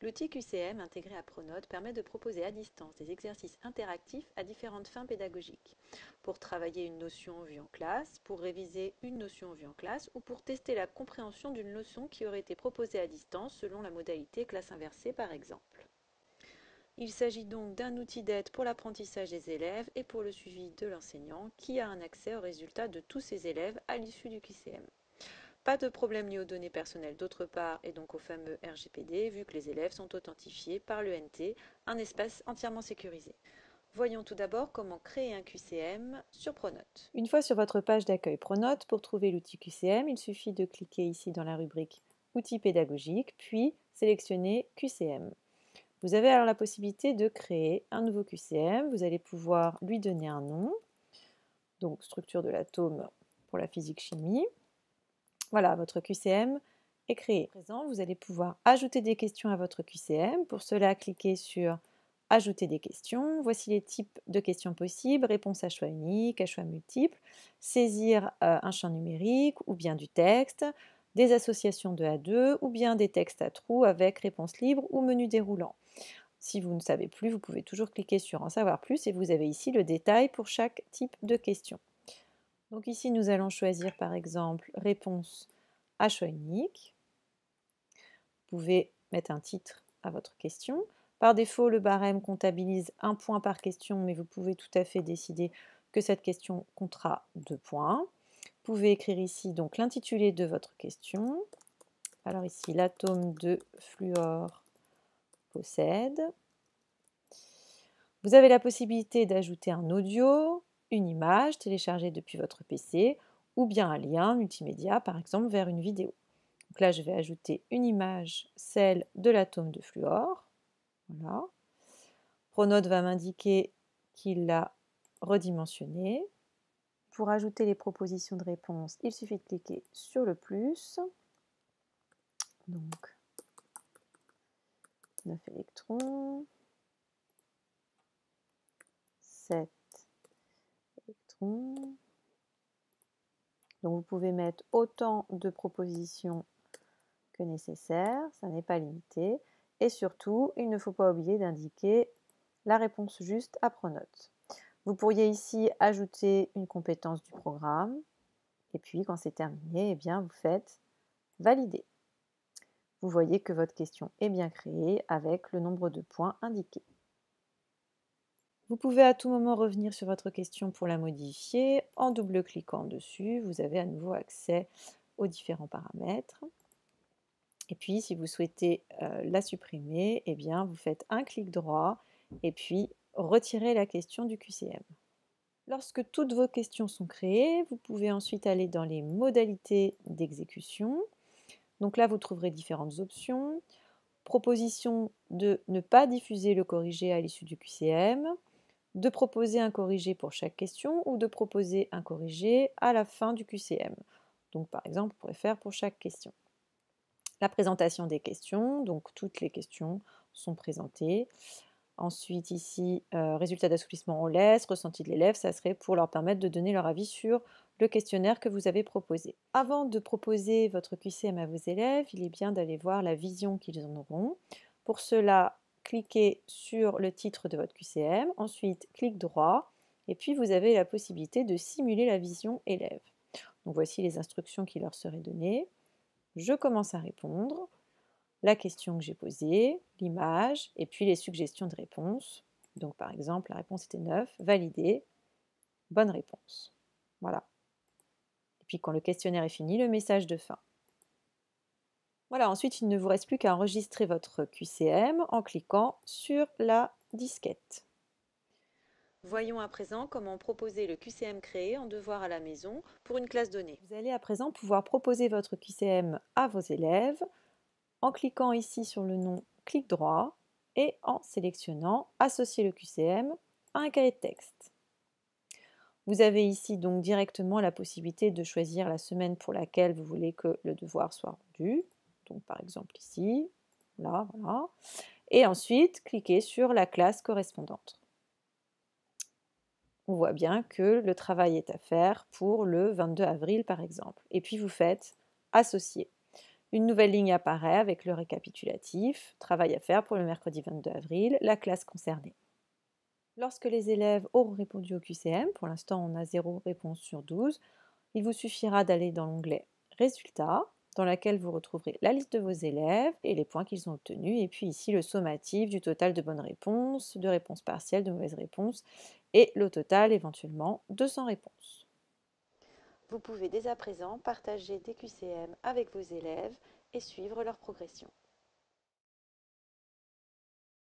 L'outil QCM intégré à Pronote permet de proposer à distance des exercices interactifs à différentes fins pédagogiques. Pour travailler une notion vue en classe, pour réviser une notion vue en classe ou pour tester la compréhension d'une leçon qui aurait été proposée à distance selon la modalité classe inversée par exemple. Il s'agit donc d'un outil d'aide pour l'apprentissage des élèves et pour le suivi de l'enseignant qui a un accès aux résultats de tous ses élèves à l'issue du QCM. Pas de problème lié aux données personnelles d'autre part et donc au fameux RGPD vu que les élèves sont authentifiés par l'ENT, un espace entièrement sécurisé. Voyons tout d'abord comment créer un QCM sur Pronote. Une fois sur votre page d'accueil Pronote, pour trouver l'outil QCM, il suffit de cliquer ici dans la rubrique Outils pédagogiques, puis sélectionner QCM. Vous avez alors la possibilité de créer un nouveau QCM. Vous allez pouvoir lui donner un nom, donc structure de l'atome pour la physique-chimie. Voilà, votre QCM est créé. À présent, vous allez pouvoir ajouter des questions à votre QCM. Pour cela, cliquez sur Ajouter des questions. Voici les types de questions possibles, réponse à choix unique, à choix multiple, saisir un champ numérique ou bien du texte, des associations 2 à 2 ou bien des textes à trous avec réponse libre ou menu déroulant. Si vous ne savez plus, vous pouvez toujours cliquer sur En savoir plus et vous avez ici le détail pour chaque type de question. Donc ici, nous allons choisir par exemple réponse à choix unique. Vous pouvez mettre un titre à votre question. Par défaut, le barème comptabilise 1 point par question, mais vous pouvez tout à fait décider que cette question comptera 2 points. Vous pouvez écrire ici donc l'intitulé de votre question. Alors ici, l'atome de fluor possède. Vous avez la possibilité d'ajouter un audio, une image téléchargée depuis votre PC ou bien un lien multimédia, par exemple vers une vidéo. Donc là, je vais ajouter une image, celle de l'atome de fluor. Voilà. Pronote va m'indiquer qu'il l'a redimensionné. Pour ajouter les propositions de réponse, il suffit de cliquer sur le plus. Donc, 9 électrons, 7 électrons. Donc vous pouvez mettre autant de propositions que nécessaire, ça n'est pas limité. Et surtout, il ne faut pas oublier d'indiquer la réponse juste à Pronote. Vous pourriez ici ajouter une compétence du programme. Et puis, quand c'est terminé, eh bien, vous faites Valider. Vous voyez que votre question est bien créée avec le nombre de points indiqués. Vous pouvez à tout moment revenir sur votre question pour la modifier. En double-cliquant dessus, vous avez à nouveau accès aux différents paramètres. Et puis, si vous souhaitez la supprimer, eh bien, vous faites un clic droit et puis retirez la question du QCM. Lorsque toutes vos questions sont créées, vous pouvez ensuite aller dans les modalités d'exécution. Donc là, vous trouverez différentes options. Proposition de ne pas diffuser le corrigé à l'issue du QCM, de proposer un corrigé pour chaque question ou de proposer un corrigé à la fin du QCM. Donc par exemple, vous pourrez faire pour chaque question. La présentation des questions, donc toutes les questions sont présentées. Ensuite ici, résultat d'assouplissement on laisse, ressenti de l'élève, ça serait pour leur permettre de donner leur avis sur le questionnaire que vous avez proposé. Avant de proposer votre QCM à vos élèves, il est bien d'aller voir la vision qu'ils en auront. Pour cela, cliquez sur le titre de votre QCM, ensuite clic droit, et puis vous avez la possibilité de simuler la vision élève. Donc voici les instructions qui leur seraient données. Je commence à répondre, la question que j'ai posée, l'image, et puis les suggestions de réponse. Donc par exemple, la réponse était 9, valider, bonne réponse. Voilà. Et puis quand le questionnaire est fini, le message de fin. Voilà, ensuite il ne vous reste plus qu'à enregistrer votre QCM en cliquant sur la disquette. Voyons à présent comment proposer le QCM créé en devoir à la maison pour une classe donnée. Vous allez à présent pouvoir proposer votre QCM à vos élèves en cliquant ici sur le nom clic droit et en sélectionnant Associer le QCM à un cahier de texte. Vous avez ici donc directement la possibilité de choisir la semaine pour laquelle vous voulez que le devoir soit rendu. Donc par exemple ici, là, voilà. Et ensuite, cliquez sur la classe correspondante. On voit bien que le travail est à faire pour le 22 avril par exemple. Et puis vous faites Associer. Une nouvelle ligne apparaît avec le récapitulatif. Travail à faire pour le mercredi 22 avril, la classe concernée. Lorsque les élèves auront répondu au QCM, pour l'instant on a 0 réponse sur 12, il vous suffira d'aller dans l'onglet Résultats, dans laquelle vous retrouverez la liste de vos élèves et les points qu'ils ont obtenus, et puis ici le sommatif du total de bonnes réponses, de réponses partielles, de mauvaises réponses, et le total éventuellement de 100 réponses. Vous pouvez dès à présent partager des QCM avec vos élèves et suivre leur progression.